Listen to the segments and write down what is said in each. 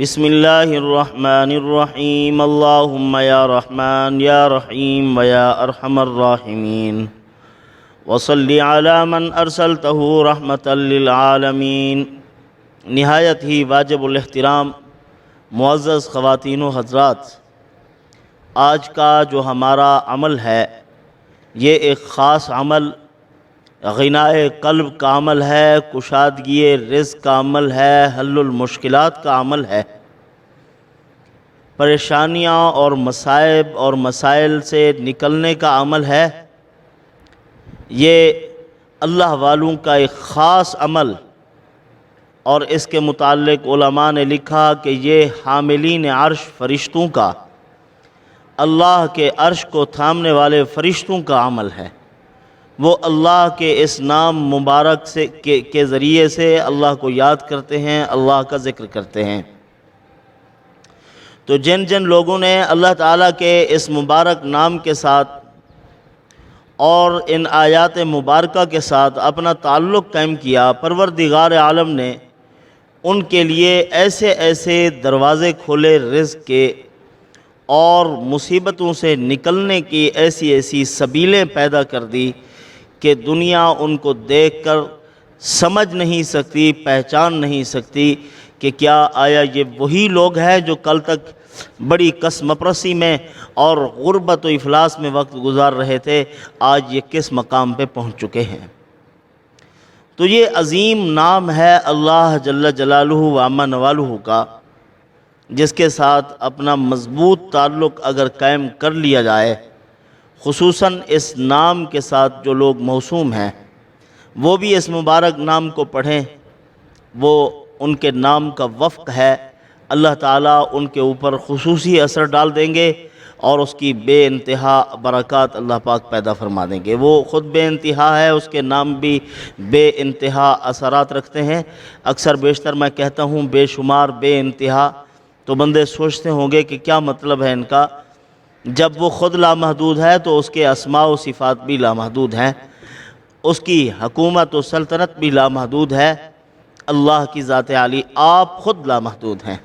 بسم اللہ الرحمن الرحیم اللہم یا رحمن یا رحیم ویا ارحم الراحمین وصلی علی من ارسلتہ رحمتا للعالمین۔ نہایت ہی واجب الاحترام معزز خواتین و حضرات، آج کا جو ہمارا عمل ہے یہ ایک خاص عمل غنائے قلب کا عمل ہے، کشادگی رزق کا عمل ہے، حل المشکلات کا عمل ہے، پریشانیاں اور مصائب اور مسائل سے نکلنے کا عمل ہے۔ یہ اللہ والوں کا ایک خاص عمل، اور اس کے متعلق علماء نے لکھا کہ یہ حاملین عرش فرشتوں کا، اللہ کے عرش کو تھامنے والے فرشتوں کا عمل ہے۔ وہ اللہ کے اس نام مبارک کے ذریعے سے اللہ کو یاد کرتے ہیں، اللہ کا ذکر کرتے ہیں۔ تو جن جن لوگوں نے اللہ تعالیٰ کے اس مبارک نام کے ساتھ اور ان آیات مبارکہ کے ساتھ اپنا تعلق قائم کیا، پروردگار عالم نے ان کے لیے ایسے ایسے دروازے کھولے رزق کے، اور مصیبتوں سے نکلنے کی ایسی ایسی سبیلیں پیدا کر دی کہ دنیا ان کو دیکھ کر سمجھ نہیں سکتی، پہچان نہیں سکتی کہ کیا آیا یہ وہی لوگ ہیں جو کل تک بڑی قسم پرسی میں اور غربت و افلاس میں وقت گزار رہے تھے، آج یہ کس مقام پہ پہنچ چکے ہیں۔ تو یہ عظیم نام ہے اللہ جل جلالہ و عم نوالہ کا، جس کے ساتھ اپنا مضبوط تعلق اگر قائم کر لیا جائے، خصوصاً اس نام کے ساتھ جو لوگ موسوم ہیں وہ بھی اس مبارک نام کو پڑھیں، وہ ان کے نام کا وفق ہے، اللہ تعالیٰ ان کے اوپر خصوصی اثر ڈال دیں گے اور اس کی بے انتہا برکات اللہ پاک پیدا فرما دیں گے۔ وہ خود بے انتہا ہے، اس کے نام بھی بے انتہا اثرات رکھتے ہیں۔ اکثر بیشتر میں کہتا ہوں بے شمار بے انتہا، تو بندے سوچتے ہوں گے کہ کیا مطلب ہے ان کا۔ جب وہ خود لامحدود ہے تو اس کے اسماء و صفات بھی لامحدود ہیں، اس کی حکومت و سلطنت بھی لامحدود ہے، اللہ کی ذات عالی آپ خود لامحدود ہیں۔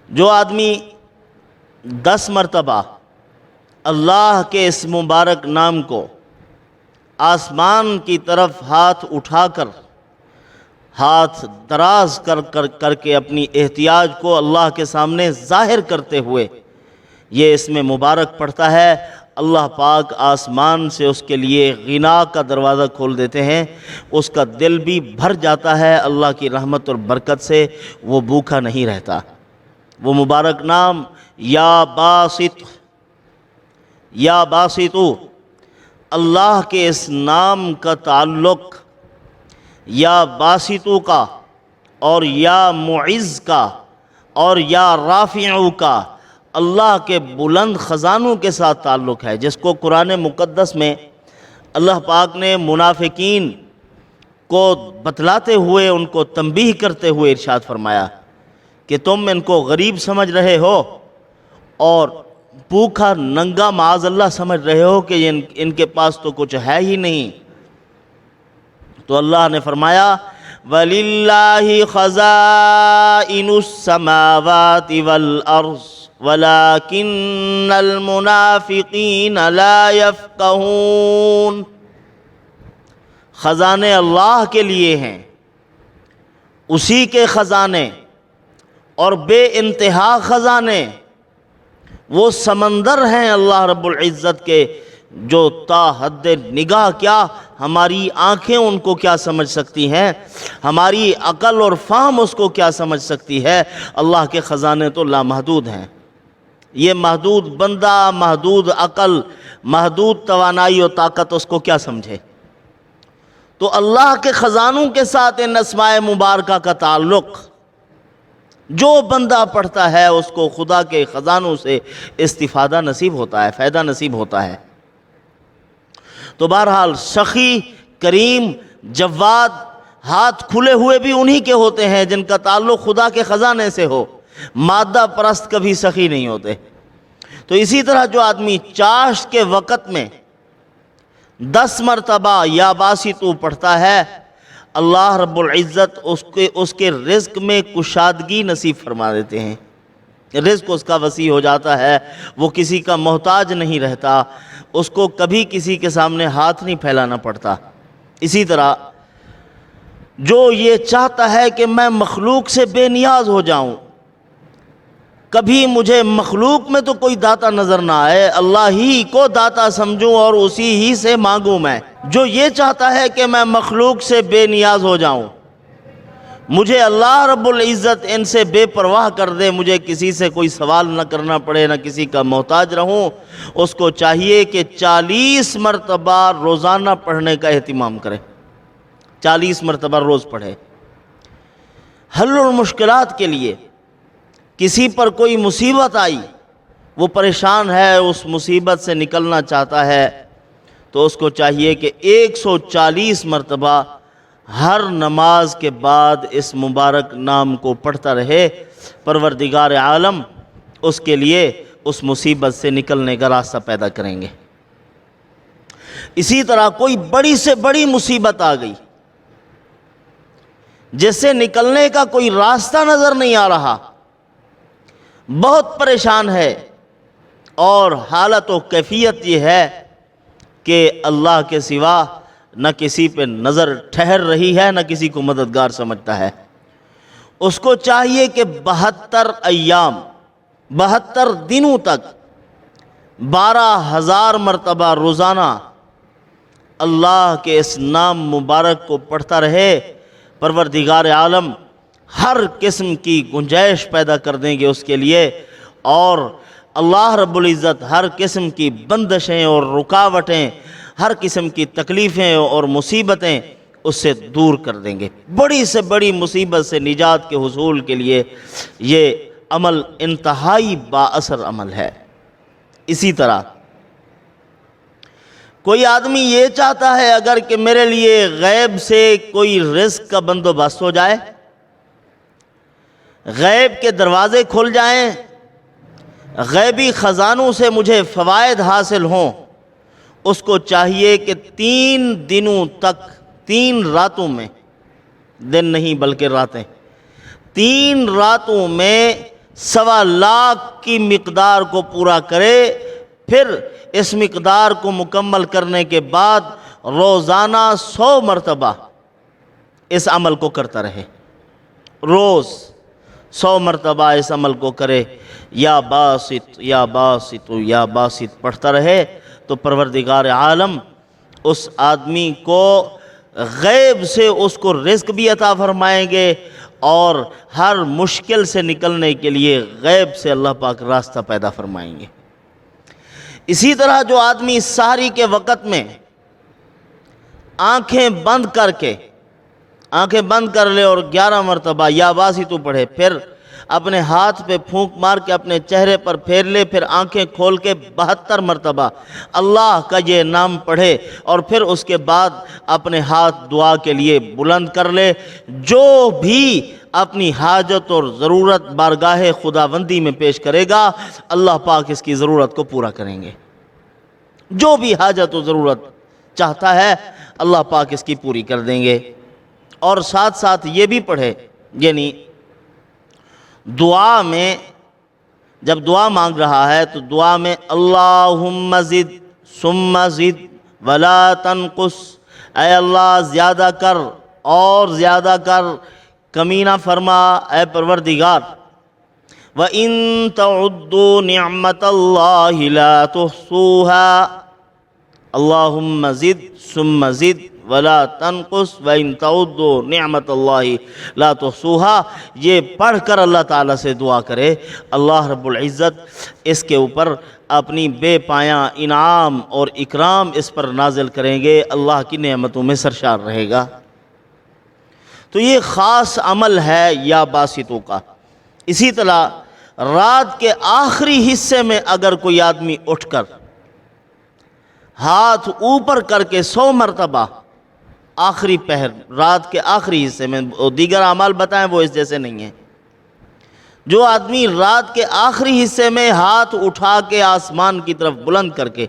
جو آدمی 10 مرتبہ اللہ کے اس مبارک نام کو آسمان کی طرف ہاتھ اٹھا کر، ہاتھ دراز کر کے اپنی احتیاج کو اللہ کے سامنے ظاہر کرتے ہوئے یہ اس میں مبارک پڑھتا ہے، اللہ پاک آسمان سے اس کے لیے غنا کا دروازہ کھول دیتے ہیں، اس کا دل بھی بھر جاتا ہے اللہ کی رحمت اور برکت سے، وہ بھوکا نہیں رہتا۔ وہ مبارک نام یا باسط، یا باسطو، اللہ کے اس نام کا تعلق یا باسطو کا اور یا معز کا اور یا رافعو کا اللہ کے بلند خزانوں کے ساتھ تعلق ہے، جس کو قرآن مقدس میں اللہ پاک نے منافقین کو بتلاتے ہوئے، ان کو تنبیہ کرتے ہوئے ارشاد فرمایا کہ تم ان کو غریب سمجھ رہے ہو اور بھوکا ننگا معاذ اللہ سمجھ رہے ہو کہ ان کے پاس تو کچھ ہے ہی نہیں۔ تو اللہ نے فرمایا وَلِلَّهِ خَزَائِنُ السَّمَاوَاتِ وَالْأَرْضِ وَلَكِنَّ الْمُنَافِقِينَ لَا يَفْقَهُونَ۔ خزانے اللہ کے لیے ہیں، اسی کے خزانے اور بے انتہا خزانے، وہ سمندر ہیں اللہ رب العزت کے، جو تا حد نگاہ کیا ہماری آنکھیں ان کو کیا سمجھ سکتی ہیں، ہماری عقل اور فہم اس کو کیا سمجھ سکتی ہے۔ اللہ کے خزانے تو لامحدود ہیں۔ یہ محدود بندہ، محدود عقل، محدود توانائی و طاقت اس کو کیا سمجھے۔ تو اللہ کے خزانوں کے ساتھ ان اسماء مبارکہ کا تعلق، جو بندہ پڑھتا ہے اس کو خدا کے خزانوں سے استفادہ نصیب ہوتا ہے، فائدہ نصیب ہوتا ہے۔ تو بہرحال سخی، کریم، جواد، ہاتھ کھلے ہوئے بھی انہی کے ہوتے ہیں جن کا تعلق خدا کے خزانے سے ہو، مادہ پرست کبھی سخی نہیں ہوتے۔ تو اسی طرح جو آدمی چاشت کے وقت میں 10 مرتبہ یا باسطو پڑھتا ہے، اللہ رب العزت اس کے رزق میں کشادگی نصیب فرما دیتے ہیں، رزق اس کا وسیع ہو جاتا ہے، وہ کسی کا محتاج نہیں رہتا، اس کو کبھی کسی کے سامنے ہاتھ نہیں پھیلانا پڑتا۔ اسی طرح جو یہ چاہتا ہے کہ میں مخلوق سے بے نیاز ہو جاؤں، کبھی مجھے مخلوق میں تو کوئی داتا نظر نہ آئے، اللہ ہی کو داتا سمجھوں اور اسی ہی سے مانگوں میں، جو یہ چاہتا ہے کہ میں مخلوق سے بے نیاز ہو جاؤں، مجھے اللہ رب العزت ان سے بے پرواہ کر دے، مجھے کسی سے کوئی سوال نہ کرنا پڑے، نہ کسی کا محتاج رہوں، اس کو چاہیے کہ 40 مرتبہ روزانہ پڑھنے کا اہتمام کرے، 40 مرتبہ روز پڑھے۔ حل المشکلات کے لیے کسی پر کوئی مصیبت آئی، وہ پریشان ہے، اس مصیبت سے نکلنا چاہتا ہے، تو اس کو چاہیے کہ 140 مرتبہ ہر نماز کے بعد اس مبارک نام کو پڑھتا رہے، پروردگار عالم اس کے لیے اس مصیبت سے نکلنے کا راستہ پیدا کریں گے۔ اسی طرح کوئی بڑی سے بڑی مصیبت آ گئی جس سے نکلنے کا کوئی راستہ نظر نہیں آ رہا، بہت پریشان ہے، اور حالت و کیفیت یہ ہے کہ اللہ کے سوا نہ کسی پہ نظر ٹھہر رہی ہے، نہ کسی کو مددگار سمجھتا ہے، اس کو چاہیے کہ 72 ایام 72 دنوں تک 12,000 مرتبہ روزانہ اللہ کے اس نام مبارک کو پڑھتا رہے، پروردگار عالم ہر قسم کی گنجائش پیدا کر دیں گے اس کے لیے، اور اللہ رب العزت ہر قسم کی بندشیں اور رکاوٹیں، ہر قسم کی تکلیفیں اور مصیبتیں اس سے دور کر دیں گے۔ بڑی سے بڑی مصیبت سے نجات کے حصول کے لیے یہ عمل انتہائی با اثر عمل ہے۔ اسی طرح کوئی آدمی یہ چاہتا ہے اگر کہ میرے لیے غیب سے کوئی رزق کا بندوبست ہو جائے، غیب کے دروازے کھل جائیں، غیبی خزانوں سے مجھے فوائد حاصل ہوں، اس کو چاہیے کہ 3 دنوں تک 3 راتوں میں، دن نہیں بلکہ راتیں، 3 راتوں میں 1.25 لاکھ کی مقدار کو پورا کرے، پھر اس مقدار کو مکمل کرنے کے بعد روزانہ 100 مرتبہ اس عمل کو کرتا رہے، روز 100 مرتبہ اس عمل کو کرے، یا باسط یا باسط یا باسط پڑھتا رہے، تو پروردگار عالم اس آدمی کو غیب سے اس کو رزق بھی عطا فرمائیں گے، اور ہر مشکل سے نکلنے کے لیے غیب سے اللہ پاک راستہ پیدا فرمائیں گے۔ اسی طرح جو آدمی سحری کے وقت میں آنکھیں بند کر لے اور 11 مرتبہ یا باسط پڑھے، پھر اپنے ہاتھ پہ پھونک مار کے اپنے چہرے پر پھیر لے، پھر آنکھیں کھول کے 72 مرتبہ اللہ کا یہ نام پڑھے، اور پھر اس کے بعد اپنے ہاتھ دعا کے لیے بلند کر لے، جو بھی اپنی حاجت اور ضرورت بارگاہ خداوندی میں پیش کرے گا، اللہ پاک اس کی ضرورت کو پورا کریں گے۔ جو بھی حاجت و ضرورت چاہتا ہے اللہ پاک اس کی پوری کر دیں گے۔ اور ساتھ ساتھ یہ بھی پڑھے، یعنی دعا میں جب دعا مانگ رہا ہے تو دعا میں اللہم زد ثم زد ولا تنقص، اے اللہ زیادہ کر اور زیادہ کر، کمی نہ فرما اے پروردگار۔ وَإِن تَعُدُّوا نِعْمَةَ اللَّهِ لَا تُحْصُوهَا، اللہم زد ثم زد ولا تنقص وَإِن تَعُدُّوا نِعْمَةَ اللَّهِ لَا تُحْصُوهَا، یہ پڑھ کر اللہ تعالیٰ سے دعا کرے، اللہ رب العزت اس کے اوپر اپنی بے پایاں انعام اور اکرام اس پر نازل کریں گے، اللہ کی نعمتوں میں سرشار رہے گا۔ تو یہ خاص عمل ہے یا باسطوں کا۔ اسی طرح رات کے آخری حصے میں اگر کوئی آدمی اٹھ کر ہاتھ اوپر کر کے 100 مرتبہ آخری پہر، رات کے آخری حصے میں، دیگر اعمال بتائیں وہ اس جیسے نہیں ہیں، جو آدمی رات کے آخری حصے میں ہاتھ اٹھا کے آسمان کی طرف بلند کر کے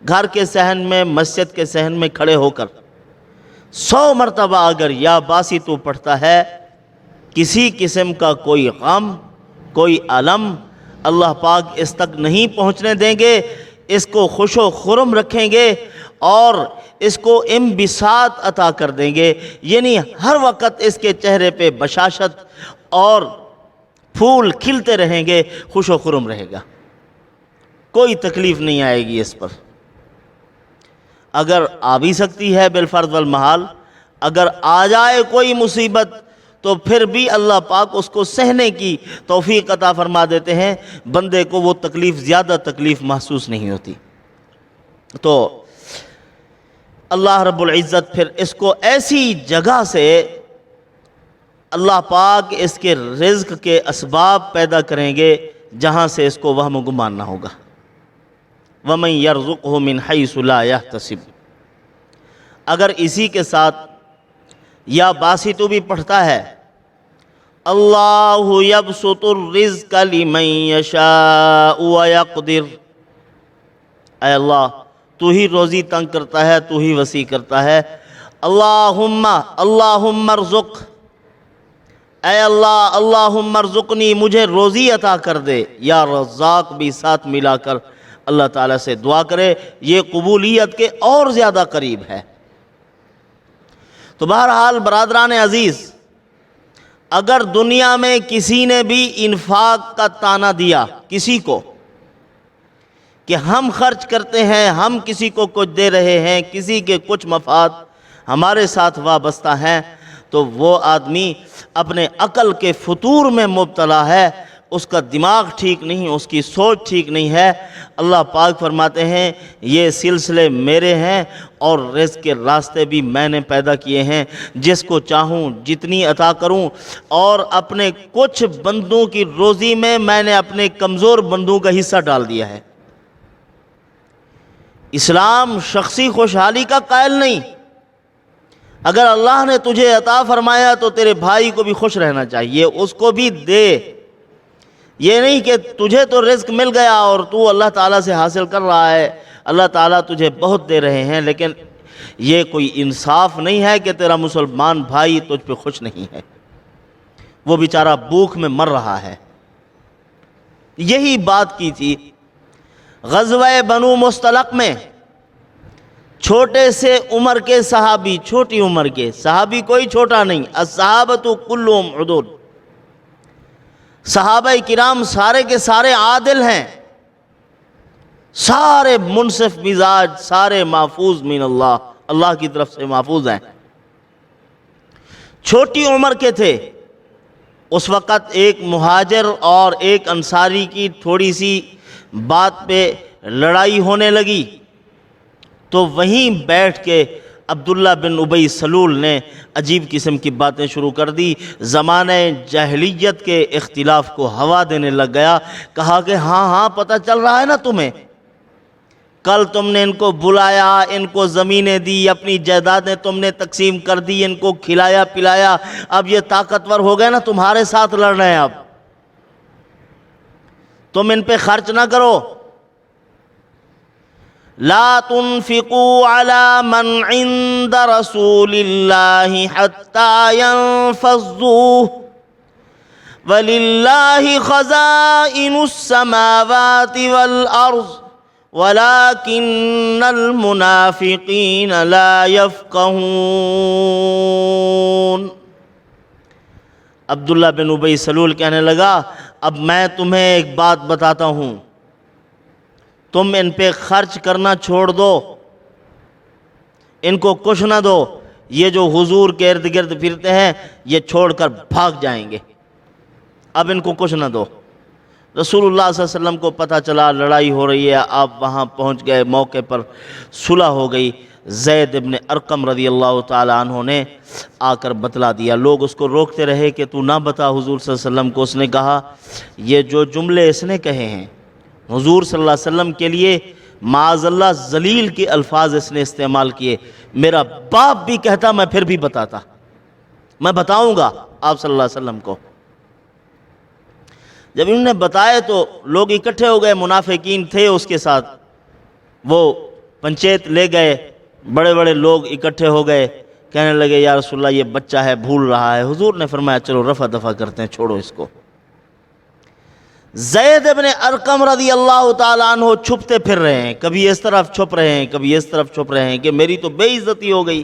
گھر کے صحن میں، مسجد کے صحن میں کھڑے ہو کر 100 مرتبہ اگر یا باسی تو پڑھتا ہے، کسی قسم کا کوئی غم، کوئی علم اللہ پاک اس تک نہیں پہنچنے دیں گے، اس کو خوش و خرم رکھیں گے اور اس کو انبساط عطا کر دیں گے، یعنی ہر وقت اس کے چہرے پہ بشاشت اور پھول کھلتے رہیں گے، خوش و خرم رہے گا، کوئی تکلیف نہیں آئے گی اس پر۔ اگر آ بھی سکتی ہے بالفرض والمحال، اگر آ جائے کوئی مصیبت تو پھر بھی اللہ پاک اس کو سہنے کی توفیق عطا فرما دیتے ہیں، بندے کو وہ تکلیف زیادہ تکلیف محسوس نہیں ہوتی۔ تو اللہ رب العزت پھر اس کو ایسی جگہ سے اللہ پاک اس کے رزق کے اسباب پیدا کریں گے جہاں سے اس کو وہم و گمان نہ ہوگا۔ وَمَن يَرْزُقْهُ مِنْ حَيْثُ لَا يَحْتَسِبُ۔ اگر اسی کے ساتھ یا باسی تو بھی پڑھتا ہے، اللہ یبسط الرزق لمن یشاء ویقدر، اے اللہ تو ہی روزی تنگ کرتا ہے، تو ہی وسیع کرتا ہے۔ اللہم ارزق، اے اللہ اللہم ارزقنی، مجھے روزی عطا کر دے۔ یا رزاق بھی ساتھ ملا کر اللہ تعالیٰ سے دعا کرے، یہ قبولیت کے اور زیادہ قریب ہے۔ تو بہرحال برادران عزیز، اگر دنیا میں کسی نے بھی انفاق کا طعنہ دیا کسی کو کہ ہم خرچ کرتے ہیں، ہم کسی کو کچھ دے رہے ہیں، کسی کے کچھ مفاد ہمارے ساتھ وابستہ ہیں، تو وہ آدمی اپنے عقل کے فطور میں مبتلا ہے، اس کا دماغ ٹھیک نہیں، اس کی سوچ ٹھیک نہیں ہے۔ اللہ پاک فرماتے ہیں یہ سلسلے میرے ہیں اور رزق کے راستے بھی میں نے پیدا کیے ہیں، جس کو چاہوں جتنی عطا کروں، اور اپنے کچھ بندوں کی روزی میں نے اپنے کمزور بندوں کا حصہ ڈال دیا ہے۔ اسلام شخصی خوشحالی کا قائل نہیں، اگر اللہ نے تجھے عطا فرمایا تو تیرے بھائی کو بھی خوش رہنا چاہیے، اس کو بھی دے۔ یہ نہیں کہ تجھے تو رزق مل گیا اور تو اللہ تعالیٰ سے حاصل کر رہا ہے، اللہ تعالیٰ تجھے بہت دے رہے ہیں، لیکن یہ کوئی انصاف نہیں ہے کہ تیرا مسلمان بھائی تجھ پہ خوش نہیں ہے، وہ بیچارہ بھوک میں مر رہا ہے۔ یہی بات کی تھی غزوہ بنو مستلق میں، چھوٹے سے عمر کے صحابی، چھوٹی عمر کے صحابی، کوئی چھوٹا نہیں، الصحابۃ کلہم عدول، صحابہ کرام سارے کے سارے عادل ہیں، سارے منصف مزاج، سارے محفوظ من اللہ، اللہ کی طرف سے محفوظ ہیں۔ چھوٹی عمر کے تھے، اس وقت ایک مہاجر اور ایک انصاری کی تھوڑی سی بات پہ لڑائی ہونے لگی، تو وہیں بیٹھ کے عبداللہ بن ابی سلول نے عجیب قسم کی باتیں شروع کر دی، زمانہ جاہلیت کے اختلاف کو ہوا دینے لگ گیا، کہا کہ ہاں پتہ چل رہا ہے نا تمہیں، کل تم نے ان کو بلایا، ان کو زمینیں دی، اپنی جائیدادیں تم نے تقسیم کر دی، ان کو کھلایا پلایا، اب یہ طاقتور ہو گئے نا، تمہارے ساتھ لڑ رہے ہیں، اب تم ان پہ خرچ نہ کرو۔ لا تنفقوا على من عند رسول الله حتى ينفضوا ولله خزائن السماوات والأرض ولكن المنافقين لا يفقهون۔ عبداللہ بن ابی سلول کہنے لگا اب میں تمہیں ایک بات بتاتا ہوں، تم ان پہ خرچ کرنا چھوڑ دو، ان کو کچھ نہ دو، یہ جو حضور کے ارد گرد پھرتے ہیں یہ چھوڑ کر بھاگ جائیں گے، اب ان کو کچھ نہ دو۔ رسول اللہ صلی اللہ علیہ وسلم کو پتہ چلا لڑائی ہو رہی ہے، آپ وہاں پہنچ گئے، موقع پر صلح ہو گئی۔ زید ابن ارقم رضی اللہ تعالی عنہ نے آ کر بتلا دیا، لوگ اس کو روکتے رہے کہ تو نہ بتا حضور صلی اللہ علیہ وسلم کو۔ اس نے کہا یہ جو جملے اس نے کہے ہیں حضور صلی اللہ علیہ وسلم کے لیے معاذ اللہ ذلیل کے الفاظ اس نے استعمال کیے، میرا باپ بھی کہتا میں پھر بھی بتاتا، میں بتاؤں گا آپ صلی اللہ علیہ وسلم کو۔ جب انہوں نے بتائے تو لوگ اکٹھے ہو گئے، منافقین تھے اس کے ساتھ، وہ پنچیت لے گئے، بڑے بڑے لوگ اکٹھے ہو گئے کہنے لگے یا رسول اللہ یہ بچہ ہے بھول رہا ہے۔ حضور نے فرمایا چلو رفع دفع کرتے ہیں، چھوڑو اس کو۔ زید بن ارقم رضی اللہ تعالیٰ عنہ چھپتے پھر رہے ہیں، کبھی اس طرف چھپ رہے ہیں کبھی اس طرف چھپ رہے ہیں کہ میری تو بے عزتی ہو گئی۔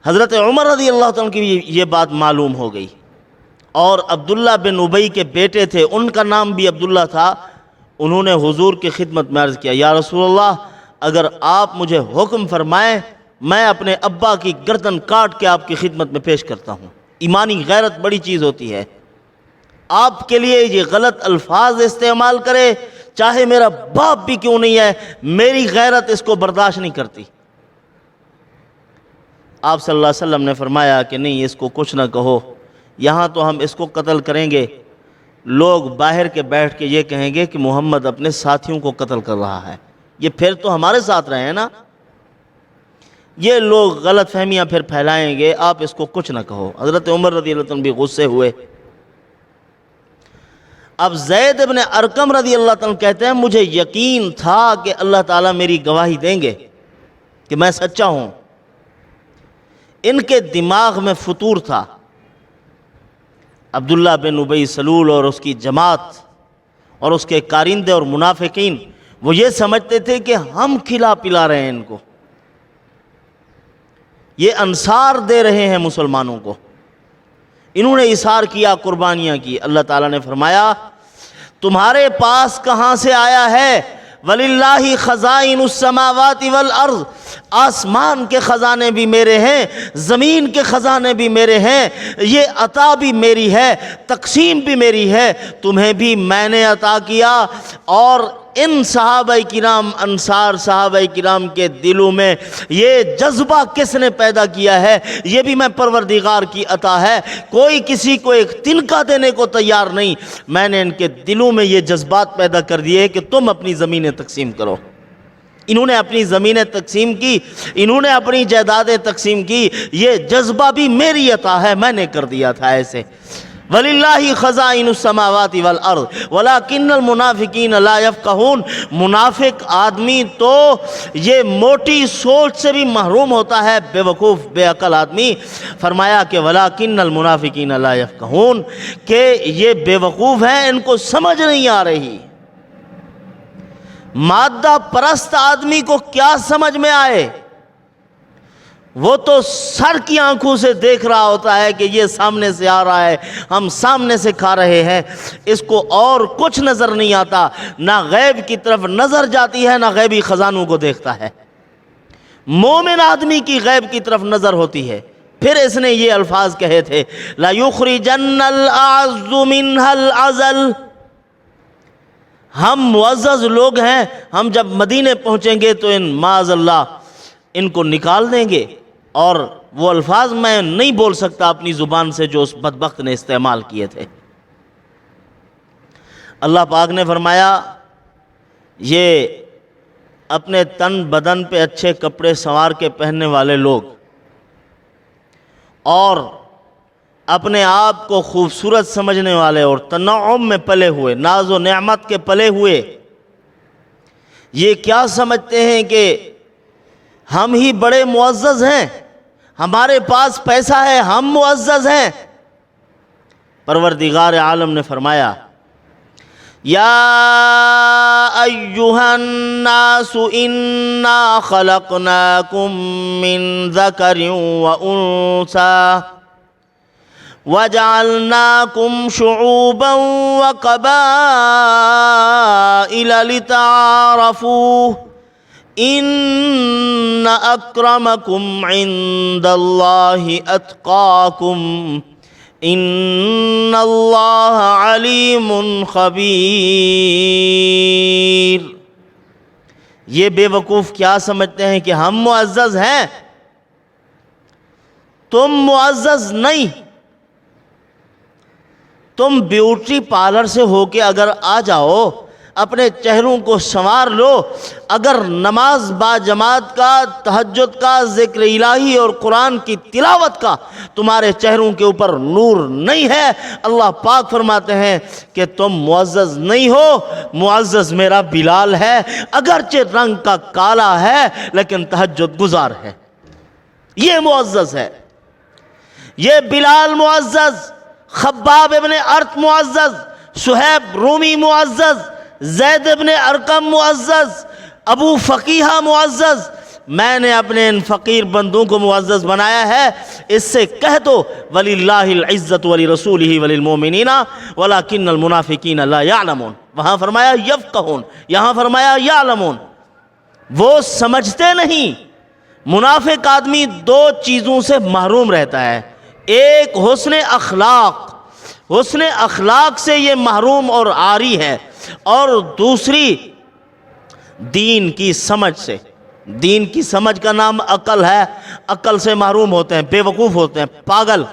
حضرت عمر رضی اللہ تعالیٰ عنہ کی بھی یہ بات معلوم ہو گئی، اور عبداللہ بن ابی کے بیٹے تھے، ان کا نام بھی عبداللہ تھا، انہوں نے حضور کی خدمت میں عرض کیا یا رسول اللہ اگر آپ مجھے حکم فرمائیں میں اپنے ابا کی گردن کاٹ کے آپ کی خدمت میں پیش کرتا ہوں۔ ایمانی غیرت بڑی چیز ہوتی ہے، آپ کے لیے یہ غلط الفاظ استعمال کرے چاہے میرا باپ بھی کیوں نہیں ہے، میری غیرت اس کو برداشت نہیں کرتی۔ آپ صلی اللہ علیہ وسلم نے فرمایا کہ نہیں اس کو کچھ نہ کہو، یہاں تو ہم اس کو قتل کریں گے، لوگ باہر کے بیٹھ کے یہ کہیں گے کہ محمد اپنے ساتھیوں کو قتل کر رہا ہے، یہ پھر تو ہمارے ساتھ رہے ہیں نا، یہ لوگ غلط فہمیاں پھر پھیلائیں گے، آپ اس کو کچھ نہ کہو۔ حضرت عمر رضی اللہ عنہ بھی غصے ہوئے۔ اب زید بن ارقم رضی اللہ عنہ کہتے ہیں مجھے یقین تھا کہ اللہ تعالیٰ میری گواہی دیں گے کہ میں سچا ہوں۔ ان کے دماغ میں فطور تھا، عبداللہ بن ابی سلول اور اس کی جماعت اور اس کے کارندے اور منافقین وہ یہ سمجھتے تھے کہ ہم کھلا پلا رہے ہیں ان کو، یہ انصار دے رہے ہیں مسلمانوں کو، انہوں نے اثار کیا، قربانیاں کی۔ اللہ تعالیٰ نے فرمایا تمہارے پاس کہاں سے آیا ہے؟ وَلِلَّهِ خَزَائِنُ السَّمَاوَاتِ وَالْأَرْضِ، آسمان کے خزانے بھی میرے ہیں، زمین کے خزانے بھی میرے ہیں، یہ عطا بھی میری ہے، تقسیم بھی میری ہے، تمہیں بھی میں نے عطا کیا۔ اور ان صحابہ کرام انصار صحابہ کرام کے دلوں میں یہ جذبہ کس نے پیدا کیا ہے؟ یہ بھی میں پروردگار کی عطا ہے، کوئی کسی کو ایک تنکا دینے کو تیار نہیں، میں نے ان کے دلوں میں یہ جذبات پیدا کر دیے کہ تم اپنی زمینیں تقسیم کرو۔ انہوں نے اپنی زمینیں تقسیم کی، انہوں نے اپنی جائیدادیں تقسیم کی، یہ جذبہ بھی میری عطا ہے، میں نے کر دیا تھا ایسے۔ وَلِلَّهِ خَزَائِنُ السَّمَاوَاتِ وَالْأَرْضِ وَلَكِنَّ الْمُنَافِقِينَ لَا يَفْقَهُونَ، منافق آدمی تو یہ موٹی سوچ سے بھی محروم ہوتا ہے، بے وقوف بے عقل آدمی۔ فرمایا کہ وَلَكِنَّ الْمُنَافِقِينَ لَا يَفْقَهُونَ، کہ یہ بے وقوف ہیں، ان کو سمجھ نہیں آ رہی۔ مادہ پرست آدمی کو کیا سمجھ میں آئے؟ وہ تو سر کی آنکھوں سے دیکھ رہا ہوتا ہے کہ یہ سامنے سے آ رہا ہے، ہم سامنے سے کھا رہے ہیں، اس کو اور کچھ نظر نہیں آتا، نہ غیب کی طرف نظر جاتی ہے نہ غیبی خزانوں کو دیکھتا ہے۔ مومن آدمی کی غیب کی طرف نظر ہوتی ہے۔ پھر اس نے یہ الفاظ کہے تھے لَيُخْرِجَنَّ الْأَعَزُّ مِنْهَا الْأَذَلَّ، ہم معزز لوگ ہیں، ہم جب مدینے پہنچیں گے تو معاذ اللہ ان کو نکال دیں گے۔ اور وہ الفاظ میں نہیں بول سکتا اپنی زبان سے جو اس بدبخت نے استعمال کیے تھے۔ اللہ پاک نے فرمایا یہ اپنے تن بدن پہ اچھے کپڑے سنوار کے پہننے والے لوگ اور اپنے آپ کو خوبصورت سمجھنے والے اور تنعم میں پلے ہوئے، ناز و نعمت کے پلے ہوئے، یہ کیا سمجھتے ہیں کہ ہم ہی بڑے معزز ہیں، ہمارے پاس پیسہ ہے، ہم معزز ہیں۔ پروردگار عالم نے فرمایا یا ایہا الناس انا خلقناکم من ذکر و انثی وَجَعَلْنَاكُمْ شُعُوبًا وَقَبَائِلَ لِتَعَارَفُوا إِنَّ أَكْرَمَكُمْ عِنْدَ اللَّهِ أَتْقَاكُمْ إِنَّ اللَّهَ عَلِيمٌ خَبِيرٌ۔ یہ بے وقوف کیا سمجھتے ہیں کہ ہم معزز ہیں؟ تم معزز نہیں، تم بیوٹی پارلر سے ہو کے اگر آ جاؤ، اپنے چہروں کو سنوار لو، اگر نماز با جماعت کا، تہجد کا، ذکر الہی اور قرآن کی تلاوت کا تمہارے چہروں کے اوپر نور نہیں ہے، اللہ پاک فرماتے ہیں کہ تم معزز نہیں ہو، معزز میرا بلال ہے، اگرچہ رنگ کا کالا ہے لیکن تہجد گزار ہے۔ یہ معزز ہے، یہ بلال معزز، خباب ابن ارت معزز، صہیب رومی معزز، زید ابن ارقم معزز، ابو فقیہ معزز، میں نے اپنے ان فقیر بندوں کو معزز بنایا ہے۔ اس سے کہہ دو وَلِلَّهِ الْعِزَّةُ وَلِرَسُولِهِ وَلِلْمُؤْمِنِينَ وَلَكِنَّ الْمُنَافِقِينَ لَا يَعْلَمُونَ، وہاں فرمایا یفقہون، یہاں فرمایا یعلمون، وہ سمجھتے نہیں۔ منافق آدمی دو چیزوں سے محروم رہتا ہے، ایک حسن اخلاق، حسن اخلاق سے یہ محروم اور عاری ہے، اور دوسری دین کی سمجھ سے۔ دین کی سمجھ کا نام عقل ہے، عقل سے محروم ہوتے ہیں، بے وقوف ہوتے ہیں، پاگل،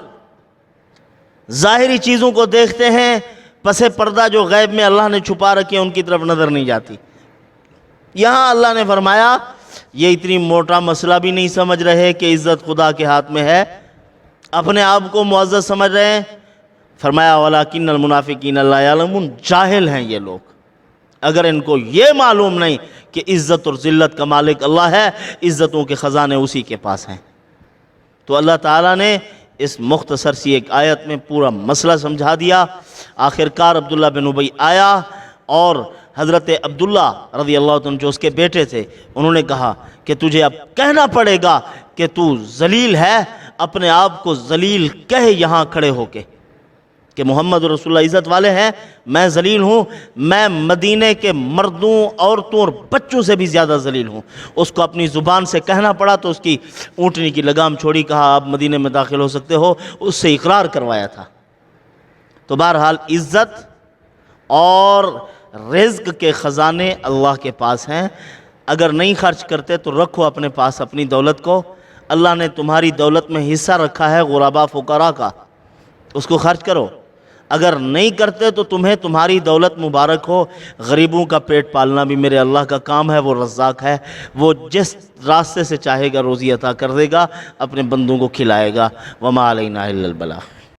ظاہری چیزوں کو دیکھتے ہیں، پس پردہ جو غیب میں اللہ نے چھپا رکھی ہے ان کی طرف نظر نہیں جاتی۔ یہاں اللہ نے فرمایا یہ اتنی موٹا مسئلہ بھی نہیں سمجھ رہے کہ عزت خدا کے ہاتھ میں ہے، اپنے آپ کو معزز سمجھ رہے ہیں۔ فرمایا وَلَكِنَّ الْمُنَافِقِينَ لَا يَعْلَمُونَ، جاہل ہیں یہ لوگ۔ اگر ان کو یہ معلوم نہیں کہ عزت اور ذلت کا مالک اللہ ہے، عزتوں کے خزانے اسی کے پاس ہیں، تو اللہ تعالیٰ نے اس مختصر سی ایک آیت میں پورا مسئلہ سمجھا دیا۔ آخرکار عبداللہ بن ابی آیا اور حضرت عبداللہ رضی اللہ عنہ جو اس کے بیٹے تھے، انہوں نے کہا کہ تجھے اب کہنا پڑے گا کہ تو ذلیل ہے، اپنے آپ کو ذلیل کہے یہاں کھڑے ہو کے کہ محمد رسول اللہ عزت والے ہیں، میں ذلیل ہوں، میں مدینے کے مردوں، عورتوں اور بچوں سے بھی زیادہ ذلیل ہوں۔ اس کو اپنی زبان سے کہنا پڑا تو اس کی اونٹنی کی لگام چھوڑی، کہا آپ مدینے میں داخل ہو سکتے ہو، اس سے اقرار کروایا تھا۔ تو بہرحال عزت اور رزق کے خزانے اللہ کے پاس ہیں، اگر نہیں خرچ کرتے تو رکھو اپنے پاس اپنی دولت کو، اللہ نے تمہاری دولت میں حصہ رکھا ہے غرباء فقراء کا، اس کو خرچ کرو۔ اگر نہیں کرتے تو تمہیں تمہاری دولت مبارک ہو۔ غریبوں کا پیٹ پالنا بھی میرے اللہ کا کام ہے، وہ رزاق ہے، وہ جس راستے سے چاہے گا روزی عطا کر دے گا، اپنے بندوں کو کھلائے گا۔ وما علینا الا البلاغ۔